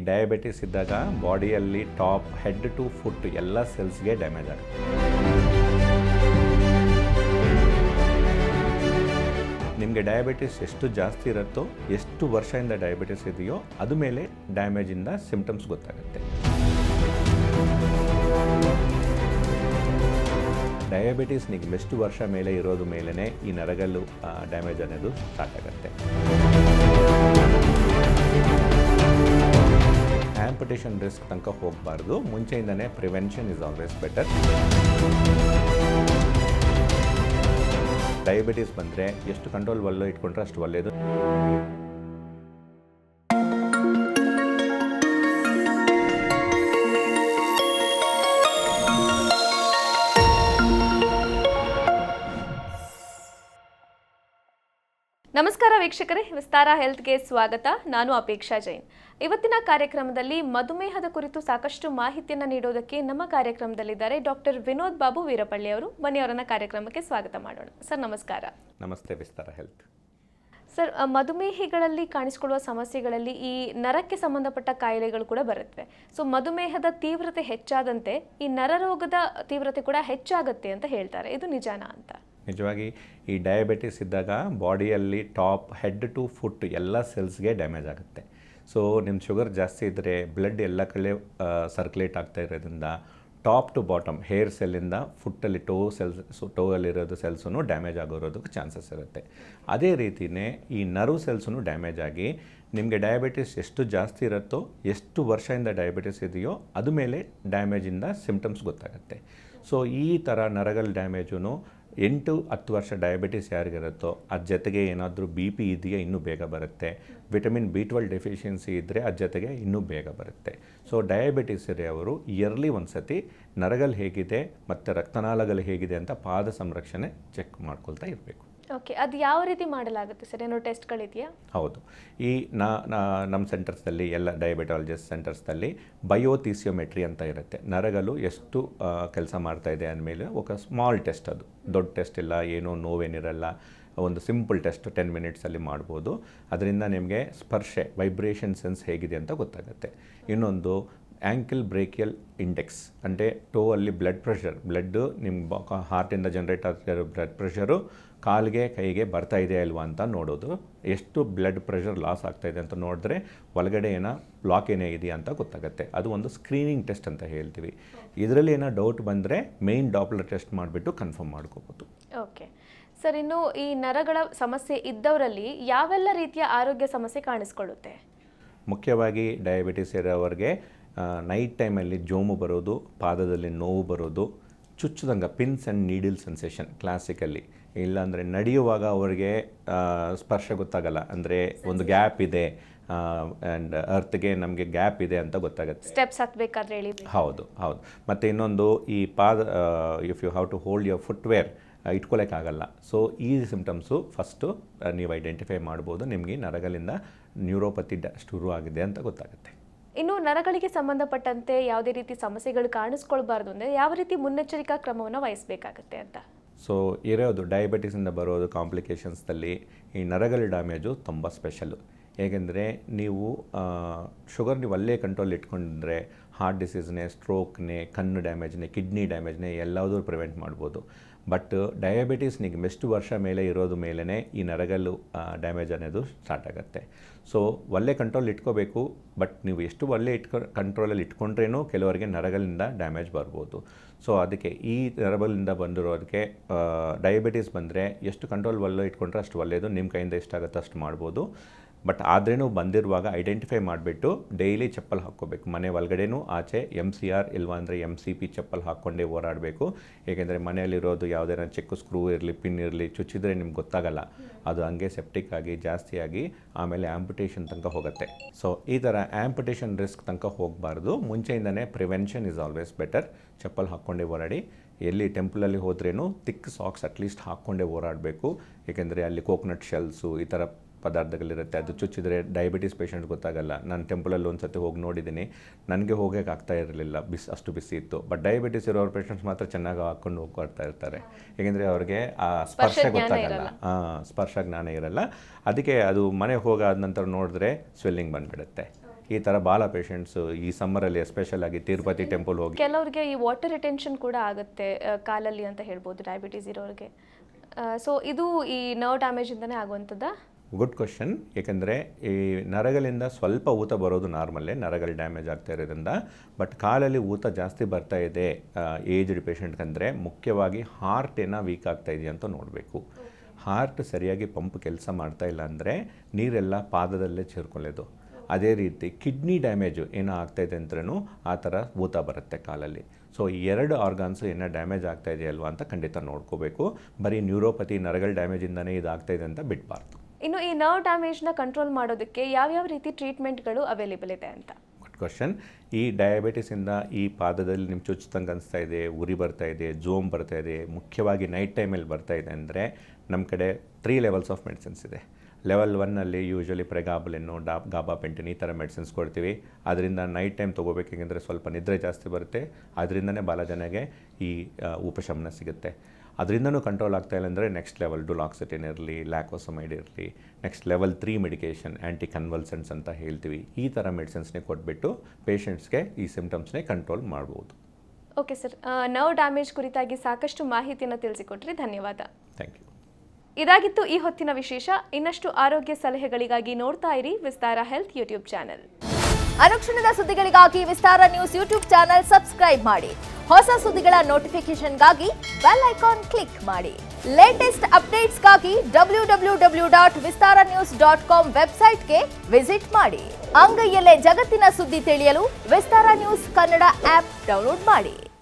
Diabetes ಇದ್ದಾಗ ಬಾಡಿಯಲ್ಲಿ top head to foot ಎಲ್ಲ ಸೆಲ್ಸ್ಗೆ ಡ್ಯಾಮೇಜ್ ಆಗುತ್ತೆ. ನಿಮಗೆ ಡಯಾಬಿಟಿಸ್ ಎಷ್ಟು ಜಾಸ್ತಿ ಇರುತ್ತೋ, ಎಷ್ಟು ವರ್ಷದಿಂದ ಡಯಾಬಿಟಿಸ್ ಇದೆಯೋ ಅದು ಮೇಲೆ ಡ್ಯಾಮೇಜಿಂದ ಸಿಂಪ್ಟಮ್ಸ್ ಗೊತ್ತಾಗುತ್ತೆ. ಡಯಾಬಿಟಿಸ್ ನಿಮಗೆ ಎಷ್ಟು ವರ್ಷ ಮೇಲೆ ಇರೋದು ಮೇಲೇ ಈ ನರಗಲ್ಲು ಡ್ಯಾಮೇಜ್ ಅನ್ನೋದು ಸ್ಟಾರ್ಟ್ ಆಗುತ್ತೆ. ಆಂಪುಟೇಷನ್ ರಿಸ್ಕ್ ತನಕ ಹೋಗಬಾರ್ದು. ಮುಂಚೆಯಿಂದನೇ prevention is always better. Diabetes ಬಂದರೆ ಎಷ್ಟು ಕಂಟ್ರೋಲ್ ಇಟ್ಕೊಂಡ್ರೆ ಅಷ್ಟು ಒಳ್ಳೆಯದು. ನಮಸ್ಕಾರ ವೀಕ್ಷಕರೇ, ವಿಸ್ತಾರ ಹೆಲ್ತ್ಗೆ ಸ್ವಾಗತ. ನಾನು ಅಪೇಕ್ಷಾ ಜೈನ್. ಇವತ್ತಿನ ಕಾರ್ಯಕ್ರಮದಲ್ಲಿ ಮಧುಮೇಹದ ಕುರಿತು ಸಾಕಷ್ಟು ಮಾಹಿತಿಯನ್ನು ನೀಡೋದಕ್ಕೆ ನಮ್ಮ ಕಾರ್ಯಕ್ರಮದಲ್ಲಿದ್ದಾರೆ ಡಾಕ್ಟರ್ ವಿನೋದ್ ಬಾಬು ವೀರಪಳ್ಳಿ ಅವರು. ಬನ್ನಿ ಅವರನ್ನ ಕಾರ್ಯಕ್ರಮಕ್ಕೆ ಸ್ವಾಗತ ಮಾಡೋಣ. ಸರ್ ನಮಸ್ಕಾರ. ನಮಸ್ತೆ. ವಿಸ್ತಾರ ಹೆಲ್ತ್. ಸರ್, ಮಧುಮೇಹಿಗಳಲ್ಲಿ ಕಾಣಿಸಿಕೊಳ್ಳುವ ಸಮಸ್ಯೆಗಳಲ್ಲಿ ಈ ನರಕ್ಕೆ ಸಂಬಂಧಪಟ್ಟ ಕಾಯಿಲೆಗಳು ಕೂಡ ಬರುತ್ತವೆ. ಸೊ ಮಧುಮೇಹದ ತೀವ್ರತೆ ಹೆಚ್ಚಾದಂತೆ ಈ ನರರೋಗದ ತೀವ್ರತೆ ಕೂಡ ಹೆಚ್ಚಾಗುತ್ತೆ ಅಂತ ಹೇಳ್ತಾರೆ. ಇದು ನಿಜಾನಾ ಅಂತ? ನಿಜವಾಗಿ ಈ ಡಯಾಬಿಟಿಸ್ ಇದ್ದಾಗ ಬಾಡಿಯಲ್ಲಿ ಟಾಪ್ ಹೆಡ್ ಟು ಫುಟ್ ಎಲ್ಲ ಸೆಲ್ಸ್ಗೆ ಡ್ಯಾಮೇಜ್ ಆಗುತ್ತೆ. ಸೊ ನಿಮ್ಮ ಶುಗರ್ ಜಾಸ್ತಿ ಇದ್ದರೆ ಬ್ಲಡ್ ಎಲ್ಲ ಕಡೆ ಸರ್ಕ್ಯುಲೇಟ್ ಆಗ್ತಾ ಇರೋದ್ರಿಂದ ಟಾಪ್ ಟು ಬಾಟಮ್ ಹೇರ್ ಸೆಲ್ಲಿಂದ ಫುಟ್ಟಲ್ಲಿ ಟೋ ಅಲ್ಲಿರೋದು ಸೆಲ್ಸೂ ಡ್ಯಾಮೇಜ್ ಆಗೋರೋದಕ್ಕೆ ಚಾನ್ಸಸ್ ಇರುತ್ತೆ. ಅದೇ ರೀತಿಯೇ ಈ ನರ್ವ್ ಸೆಲ್ಸೂ ಡ್ಯಾಮೇಜ್ ಆಗಿ ನಿಮಗೆ ಡಯಾಬಿಟಿಸ್ ಎಷ್ಟು ಜಾಸ್ತಿ ಇರುತ್ತೋ, ಎಷ್ಟು ವರ್ಷದಿಂದ ಡಯಾಬಿಟಿಸ್ ಇದೆಯೋ ಅದು ಮೇಲೆ ಡ್ಯಾಮೇಜಿಂದ ಸಿಂಪ್ಟಮ್ಸ್ ಗೊತ್ತಾಗುತ್ತೆ. ಸೊ ಈ ಥರ ನರಗಲ್ ಡ್ಯಾಮೇಜೂ 8-10 ವರ್ಷ ಡಯಾಬಿಟಿಸ್ ಯಾರಿಗಿರುತ್ತೋ ಅದ್ರ ಜೊತೆಗೆ ಏನಾದರೂ BP ಇದೆಯಾ ಇನ್ನೂ ಬೇಗ ಬರುತ್ತೆ. ವಿಟಮಿನ್ B12 ಡೆಫಿಷಿಯನ್ಸಿ ಇದ್ದರೆ ಅದ್ರ ಜೊತೆಗೆ ಇನ್ನೂ ಬೇಗ ಬರುತ್ತೆ. ಸೊ ಡಯಾಬಿಟಿಸ್ ಇರೋರು ಇಯರ್ಲಿ ಒಂದು ಸತಿ ನರಗಲ್ ಹೇಗಿದೆ ಮತ್ತು ರಕ್ತನಾಳಗಳು ಹೇಗಿದೆ ಅಂತ ಪಾದ ಸಂರಕ್ಷಣೆ ಚೆಕ್ ಮಾಡ್ಕೊಳ್ತಾ ಇರಬೇಕು. ಓಕೆ, ಅದು ಯಾವ ರೀತಿ ಮಾಡಲಾಗುತ್ತೆ ಸರ್? ಏನೋ ಟೆಸ್ಟ್ಗಳಿದೆಯಾ? ಹೌದು. ಈ ನಮ್ಮ ಸೆಂಟರ್ಸ್ದಲ್ಲಿ ಎಲ್ಲ ಡಯಾಬಿಟಾಲಜಿಸ್ಟ್ ಸೆಂಟರ್ಸ್ದಲ್ಲಿ ಬಯೋಥಿಸಿಯೋಮೆಟ್ರಿ ಅಂತ ಇರುತ್ತೆ. ನರಗಲು ಎಷ್ಟು ಕೆಲಸ ಮಾಡ್ತಾ ಇದೆ ಅಂದಮೇಲೆ ಒಂದು ಸ್ಮಾಲ್ ಟೆಸ್ಟ್, ಅದು ದೊಡ್ಡ ಟೆಸ್ಟ್ ಇಲ್ಲ, ಏನೋ ನೋವೇನಿರಲ್ಲ, ಒಂದು ಸಿಂಪಲ್ ಟೆಸ್ಟ್ 10 ಮಿನಿಟ್ಸಲ್ಲಿ ಮಾಡ್ಬೋದು. ಅದರಿಂದ ನಿಮಗೆ ಸ್ಪರ್ಶೆ ವೈಬ್ರೇಷನ್ ಸೆನ್ಸ್ ಹೇಗಿದೆ ಅಂತ ಗೊತ್ತಾಗುತ್ತೆ. ಇನ್ನೊಂದು ಆ್ಯಂಕಲ್ ಬ್ರೇಕಿಯಲ್ ಇಂಡೆಕ್ಸ್ ಅಂದರೆ ಟೋ ಅಲ್ಲಿ ಬ್ಲಡ್ ಬ್ಲಡ್ಡು ನಿಮ್ಮ ಹಾರ್ಟಿಂದ ಜನರೇಟ್ ಆಗ್ತಿರೋ ಬ್ಲಡ್ ಪ್ರೆಷರು ಕಾಲಿಗೆ ಕೈಗೆ ಬರ್ತಾ ಇದೆ ಅಲ್ವಾ ಅಂತ ನೋಡೋದು. ಎಷ್ಟು ಬ್ಲಡ್ ಪ್ರೆಷರ್ ಲಾಸ್ ಆಗ್ತಾಯಿದೆ ಅಂತ ನೋಡಿದ್ರೆ ಒಳಗಡೆ ಏನೋ ಬ್ಲಾಕ್ ಏನೇ ಇದೆಯಾ ಅಂತ ಗೊತ್ತಾಗುತ್ತೆ. ಅದು ಒಂದು ಸ್ಕ್ರೀನಿಂಗ್ ಟೆಸ್ಟ್ ಅಂತ ಹೇಳ್ತೀವಿ. ಇದರಲ್ಲಿ ಏನೋ ಡೌಟ್ ಬಂದರೆ ಮೇನ್ ಡಾಪ್ಲರ್ ಟೆಸ್ಟ್ ಮಾಡಿಬಿಟ್ಟು ಕನ್ಫರ್ಮ್ ಮಾಡ್ಕೋಬೋದು. ಓಕೆ ಸರ್, ಇನ್ನು ಈ ನರಗಳ ಸಮಸ್ಯೆ ಇದ್ದವರಲ್ಲಿ ಯಾವೆಲ್ಲ ರೀತಿಯ ಆರೋಗ್ಯ ಸಮಸ್ಯೆ ಕಾಣಿಸ್ಕೊಳ್ಳುತ್ತೆ? ಮುಖ್ಯವಾಗಿ ಡಯಾಬಿಟಿಸ್ ಇರೋವ್ರಿಗೆ ನೈಟ್ ಟೈಮಲ್ಲಿ ಜೋಮು ಬರೋದು, ಪಾದದಲ್ಲಿ ನೋವು ಬರೋದು, ಚುಚ್ಚದಂಗೆ ಪಿನ್ಸ್ ಆ್ಯಂಡ್ ನೀಡಲ್ ಸೆನ್ಸೇಷನ್ ಕ್ಲಾಸಿಕಲ್ಲಿ. ಇಲ್ಲಾಂದರೆ ನಡೆಯುವಾಗ ಅವರಿಗೆ ಸ್ಪರ್ಶ ಗೊತ್ತಾಗಲ್ಲ, ಅಂದರೆ ಒಂದು ಗ್ಯಾಪ್ ಇದೆ ಆ್ಯಂಡ್ ಅರ್ತ್ಗೆ ನಮಗೆ ಗ್ಯಾಪ್ ಇದೆ ಅಂತ ಗೊತ್ತಾಗುತ್ತೆ. ಸ್ಟೆಪ್ಸ್ ಹತ್ತಬೇಕಾದ್ರೆ ಹೇಳಿ. ಹೌದು. ಮತ್ತು ಇನ್ನೊಂದು ಈ ಪಾದ if you have to hold your footwear ಇಟ್ಕೊಳ್ಳೋಕ್ಕಾಗಲ್ಲ. ಸೊ ಈ ಸಿಂಪ್ಟಮ್ಸು ಫಸ್ಟು ನೀವು ಐಡೆಂಟಿಫೈ ಮಾಡ್ಬೋದು. ನಿಮಗೆ ನರಗಲಿಂದ ನ್ಯೂರೋಪತಿ ಶುರು ಆಗಿದೆ ಅಂತ ಗೊತ್ತಾಗುತ್ತೆ. ಇನ್ನು ನರಗಳಿಗೆ ಸಂಬಂಧಪಟ್ಟಂತೆ ಯಾವುದೇ ರೀತಿ ಸಮಸ್ಯೆಗಳು ಕಾಣಿಸ್ಕೊಳ್ಬಾರ್ದು ಅಂದರೆ ಯಾವ ರೀತಿ ಮುನ್ನೆಚ್ಚರಿಕಾ ಕ್ರಮವನ್ನು ವಹಿಸಬೇಕಾಗುತ್ತೆ ಅಂತ? ಸೊ ಇರೋದು ಡಯಾಬಿಟಿಸಿಂದ ಬರೋದು ಕಾಂಪ್ಲಿಕೇಶನ್ಸ್ದಲ್ಲಿ ಈ ನರಗಳ ಡ್ಯಾಮೇಜು ತುಂಬ ಸ್ಪೆಷಲ್ಲು. ಏಕೆಂದರೆ ನೀವು ಶುಗರ್ ನೀವು ಅಲ್ಲೇ ಕಂಟ್ರೋಲ್ ಇಟ್ಕೊಂಡ್ರೆ ಹಾರ್ಟ್ ಡಿಸೀಸ್ನೇ, ಸ್ಟ್ರೋಕ್ನೇ, ಕಣ್ಣು ಡ್ಯಾಮೇಜ್ನೇ, ಕಿಡ್ನಿ ಡ್ಯಾಮೇಜ್ನೇ ಎಲ್ಲದೂ ಪ್ರಿವೆಂಟ್ ಮಾಡ್ಬೋದು. ಬಟ್ ಡಯಾಬಿಟಿಸ್ ನಿಮಗೆ ಎಷ್ಟು ವರ್ಷ ಮೇಲೆ ಇರೋದು ಮೇಲೇ ಈ ನರಗಲ್ಲು ಡ್ಯಾಮೇಜ್ ಅನ್ನೋದು ಸ್ಟಾರ್ಟ್ ಆಗುತ್ತೆ. ಸೊ ಒಳ್ಳೆ ಕಂಟ್ರೋಲ್ ಇಟ್ಕೋಬೇಕು. ಬಟ್ ನೀವು ಎಷ್ಟು ಒಳ್ಳೆ ಕಂಟ್ರೋಲಲ್ಲಿ ಇಟ್ಕೊಂಡ್ರೇನೂ ಕೆಲವರಿಗೆ ನರಗಲಿಂದ ಡ್ಯಾಮೇಜ್ ಬರ್ಬೋದು. ಸೊ ಅದಕ್ಕೆ ಈ ನರಗಲಿಂದ ಬಂದಿರೋದಕ್ಕೆ ಡಯಾಬಿಟಿಸ್ ಬಂದರೆ ಎಷ್ಟು ಕಂಟ್ರೋಲ್ ಇಟ್ಕೊಂಡ್ರೆ ಅಷ್ಟು ಒಳ್ಳೆಯದು. ನಿಮ್ಮ ಕೈಯಿಂದ ಎಷ್ಟಾಗುತ್ತೋ ಅಷ್ಟು ಮಾಡ್ಬೋದು. ಬಟ್ ಆದ್ರೂ ಬಂದಿರುವಾಗ ಐಡೆಂಟಿಫೈ ಮಾಡಿಬಿಟ್ಟು ಡೈಲಿ ಚಪ್ಪಲ್ ಹಾಕ್ಕೋಬೇಕು. ಮನೆ ಒಳಗಡೆನೂ ಆಚೆ MCR ಇಲ್ವಾ ಅಂದರೆ MCP ಚಪ್ಪಲ್ ಹಾಕ್ಕೊಂಡೇ ಓಡಾಡಬೇಕು. ಏಕೆಂದರೆ ಮನೆಯಲ್ಲಿರೋದು ಯಾವುದೇನೋ ಚಿಕ್ಕ ಸ್ಕ್ರೂ ಇರಲಿ, ಪಿನ್ ಇರಲಿ, ಚುಚ್ಚಿದ್ರೆ ನಿಮ್ಗೆ ಗೊತ್ತಾಗಲ್ಲ. ಅದು ಹಂಗೆ ಸೆಪ್ಟಿಕ್ ಆಗಿ ಜಾಸ್ತಿ ಆಗಿ ಆಮೇಲೆ ಆಂಪುಟೇಷನ್ ತನಕ ಹೋಗುತ್ತೆ. ಸೊ ಈ ಥರ ಆಂಪುಟೇಷನ್ ರಿಸ್ಕ್ ತನಕ ಹೋಗಬಾರ್ದು. ಮುಂಚೆಯಿಂದನೇ ಪ್ರಿವೆನ್ಷನ್ ಇಸ್ ಆಲ್ವೇಸ್ ಬೆಟರ್. ಚಪ್ಪಲ್ ಹಾಕ್ಕೊಂಡೇ ಓಡಾಡಿ. ಎಲ್ಲಿ ಟೆಂಪಲಲ್ಲಿ ಹೋದ್ರೇನು ತಿಕ್ ಸಾಕ್ಸ್ ಅಟ್ಲೀಸ್ಟ್ ಹಾಕ್ಕೊಂಡೇ ಓಡಾಡಬೇಕು. ಏಕೆಂದರೆ ಅಲ್ಲಿ ಕೋಕೋನಟ್ ಶೆಲ್ಸು ಈ ಥರ ಪದಾರ್ಥಗಳಿರುತ್ತೆ. ಅದು ಚುಚ್ಚಿದರೆ ಡಯಾಬಿಟಿಸ್ ಪೇಷಂಟ್ ಗೊತ್ತಾಗಲ್ಲ. ನಾನು ಟೆಂಪಲಲ್ಲಿ ಒಂದು ಸತಿ ಹೋಗಿ ನೋಡಿದ್ದೀನಿ, ನನಗೆ ಹೋಗೋಕ್ಕೆ ಆಗ್ತಾ ಇರಲಿಲ್ಲ, ಅಷ್ಟು ಬಿಸಿ ಇತ್ತು. ಬಟ್ ಡಯಾಬಿಟಿಸ್ ಇರೋರು ಪೇಷಂಟ್ಸ್ ಮಾತ್ರ ಚೆನ್ನಾಗಿ ಹಾಕ್ಕೊಂಡು ಹೋಗ್ತಾ ಇರ್ತಾರೆ. ಏಕೆಂದರೆ ಅವ್ರಿಗೆ ಆ ಸ್ಪರ್ಶ ಗೊತ್ತಾಗಲ್ಲ, ಸ್ಪರ್ಶ ಜ್ಞಾನ ಇರಲ್ಲ. ಅದಕ್ಕೆ ಅದು ಮನೆಗೆ ಹೋಗಾದ ನಂತರ ನೋಡಿದ್ರೆ ಸ್ವೆಲ್ಲಿಂಗ್ ಬಂದುಬಿಡುತ್ತೆ. ಈ ಥರ ಬಾಲ ಪೇಷಂಟ್ಸು ಈ ಸಮ್ಮರಲ್ಲಿ ಎಸ್ಪೆಷಲ್ ಆಗಿ ತಿರುಪತಿ ಟೆಂಪಲ್ ಹೋಗಿ ಕೆಲವರಿಗೆ ಈ ವಾಟರ್ ರಿಟೆನ್ಷನ್ ಕೂಡ ಆಗುತ್ತೆ ಕಾಲಲ್ಲಿ ಅಂತ ಹೇಳ್ಬೋದು ಡಯಾಬಿಟೀಸ್ ಇರೋರಿಗೆ. ಸೊ ಇದು ಈ ನರ್ವ್ ಡ್ಯಾಮೇಜಿಂದನೇ ಆಗುವಂಥದ್ದಾ? Good question. ಏಕೆಂದರೆ ಈ ನರಗಳಿಂದ ಸ್ವಲ್ಪ ಊತ ಬರೋದು ನಾರ್ಮಲ್ಲೇ, ನರಗಳು ಡ್ಯಾಮೇಜ್ ಆಗ್ತಾ ಇರೋದ್ರಿಂದ. ಬಟ್ ಕಾಲಲ್ಲಿ ಊತ ಜಾಸ್ತಿ ಬರ್ತಾ ಇದೆ ಏಜ್ಡ್ ಪೇಷಂಟ್ಗಂದರೆ ಮುಖ್ಯವಾಗಿ ಹಾರ್ಟ್ ಏನೋ ವೀಕ್ ಆಗ್ತಾ ಇದೆಯಾ ಅಂತ ನೋಡಬೇಕು. ಹಾರ್ಟ್ ಸರಿಯಾಗಿ ಪಂಪ್ ಕೆಲಸ ಮಾಡ್ತಾ ಇಲ್ಲ ಅಂದರೆ ನೀರೆಲ್ಲ ಪಾದದಲ್ಲೇ ಸೇರ್ಕೊಳ್ಳೋದು. ಅದೇ ರೀತಿ ಕಿಡ್ನಿ ಡ್ಯಾಮೇಜು ಏನೋ ಆಗ್ತಾಯಿದೆ ಅಂದ್ರೂ ಆ ಥರ ಊತ ಬರುತ್ತೆ ಕಾಲಲ್ಲಿ. ಸೊ ಈ 2 ಆರ್ಗಾನ್ಸು ಏನೋ ಡ್ಯಾಮೇಜ್ ಆಗ್ತಾ ಇದೆಯಲ್ವಾ ಅಂತ ಖಂಡಿತ ನೋಡ್ಕೋಬೇಕು. ಬರೀ ನ್ಯೂರೋಪತಿ ನರಗಳ ಡ್ಯಾಮೇಜಿಂದನೇ ಇದಾಗ್ತಾಯಿದೆ ಅಂತ ಬಿಡಬಾರ್ದು. ಇನ್ನು ಈ ನರ್ವ್ ಡ್ಯಾಮೇಜ್ನ ಕಂಟ್ರೋಲ್ ಮಾಡೋದಕ್ಕೆ ಯಾವ್ಯಾವ ರೀತಿ ಟ್ರೀಟ್ಮೆಂಟ್ಗಳು ಅವೈಲೇಬಲ್ ಇದೆ ಅಂತ? Good question. ಈ ಡಯಾಬಿಟಿಸಿಂದ ಈ ಪಾದದಲ್ಲಿ ನಿಮ್ಮ ಚುಚ್ಚುತ್ತಂಗೆ ಅನಿಸ್ತಾ ಇದೆ, ಉರಿ ಬರ್ತಾ ಇದೆ, ಜೋಮ್ ಬರ್ತಾ ಇದೆ, ಮುಖ್ಯವಾಗಿ ನೈಟ್ ಟೈಮಲ್ಲಿ ಬರ್ತಾ ಇದೆ ಅಂದರೆ ನಮ್ಮ ಕಡೆ 3 ಲೆವೆಲ್ಸ್ ಆಫ್ ಮೆಡಿಸಿನ್ಸ್ ಇದೆ. ಲೆವೆಲ್ 1ನಲ್ಲಿ ಯೂಶ್ವಲಿ ಪ್ರೆಗಾಬಲಿನ್ನು, ಗಾಬಾಪೆಂಟಿನ್ ಈ ಥರ ಮೆಡಿಸಿನ್ಸ್ ಕೊಡ್ತೀವಿ. ಅದರಿಂದ ನೈಟ್ ಟೈಮ್ ತೊಗೋಬೇಕೆಂದರೆ ಸ್ವಲ್ಪ ನಿದ್ರೆ ಜಾಸ್ತಿ ಬರುತ್ತೆ. ಅದರಿಂದನೇ ಭಾಳ ಜನಗೆ ಈ ಉಪಶಮನ ಸಿಗುತ್ತೆ. ಅದರಿಂದನೂ ಕಂಟ್ರೋಲ್ ಆಗ್ತಾ ಇಲ್ಲ ಅಂದರೆ ನೆಕ್ಸ್ಟ್ ಲೆವೆಲ್ ಡುಲಾಕ್ಸಿಟಿನ್ ಇರಲಿ, ಲ್ಯಾಕೋಸಮೈಡ್ ಇರಲಿ, next level 3 medication anticonvulsants ಅಂತ ಹೇಳ್ತೀವಿ. ಈ ಥರ ಮೆಡಿಸಿನ್ಸ್ನೇ ಕೊಟ್ಬಿಟ್ಟು ಪೇಷಂಟ್ಸ್ಗೆ ಈ ಸಿಮ್ಟಮ್ಸ್ನೇ ಕಂಟ್ರೋಲ್ ಮಾಡ್ಬೋದು. ಓಕೆ ಸರ್, ನರ್ವ್ ಡ್ಯಾಮೇಜ್ ಕುರಿತಾಗಿ ಸಾಕಷ್ಟು ಮಾಹಿತಿಯನ್ನು ತಿಳಿಸಿಕೊಟ್ರಿ, ಧನ್ಯವಾದ. Thank you. ಇದಾಗಿತ್ತು ಈ ಹೊತ್ತಿನ ವಿಶೇಷ. ಇನ್ನಷ್ಟು ಆರೋಗ್ಯ ಸಲಹೆಗಳಿಗಾಗಿ ನೋಡ್ತಾ ಇರಿ ವಿಸ್ತಾರ ಹೆಲ್ತ್ ಯೂಟ್ಯೂಬ್ ಚಾನೆಲ್. ಅನುಕ್ಷಣದ ಸುದ್ದಿಗಳಿಗಾಗಿ ವಿಸ್ತಾರ ನ್ಯೂಸ್ ಯೂಟ್ಯೂಬ್ ಚಾನೆಲ್ ಸಬ್ಸ್ಕ್ರೈಬ್ ಮಾಡಿ. ಹೊಸ ಸುದ್ದಿಗಳ ನೋಟಿಫಿಕೇಶನ್ಗಾಗಿ ಬೆಲ್ ಐಕಾನ್ ಕ್ಲಿಕ್ ಮಾಡಿ. ಲೇಟೆಸ್ಟ್ ಅಪ್ಡೇಟ್ಸ್ಗಾಗಿ www.vistaranews.com ವೆಬ್ಸೈಟ್ಗೆ ವಿಸಿಟ್ ಮಾಡಿ. ಅಂಗೈಯಲ್ಲೇ ಜಗತ್ತಿನ ಸುದ್ದಿ ತಿಳಿಯಲು ವಿಸ್ತಾರ ನ್ಯೂಸ್ ಕನ್ನಡ ಆಪ್ ಡೌನ್ಲೋಡ್ ಮಾಡಿ.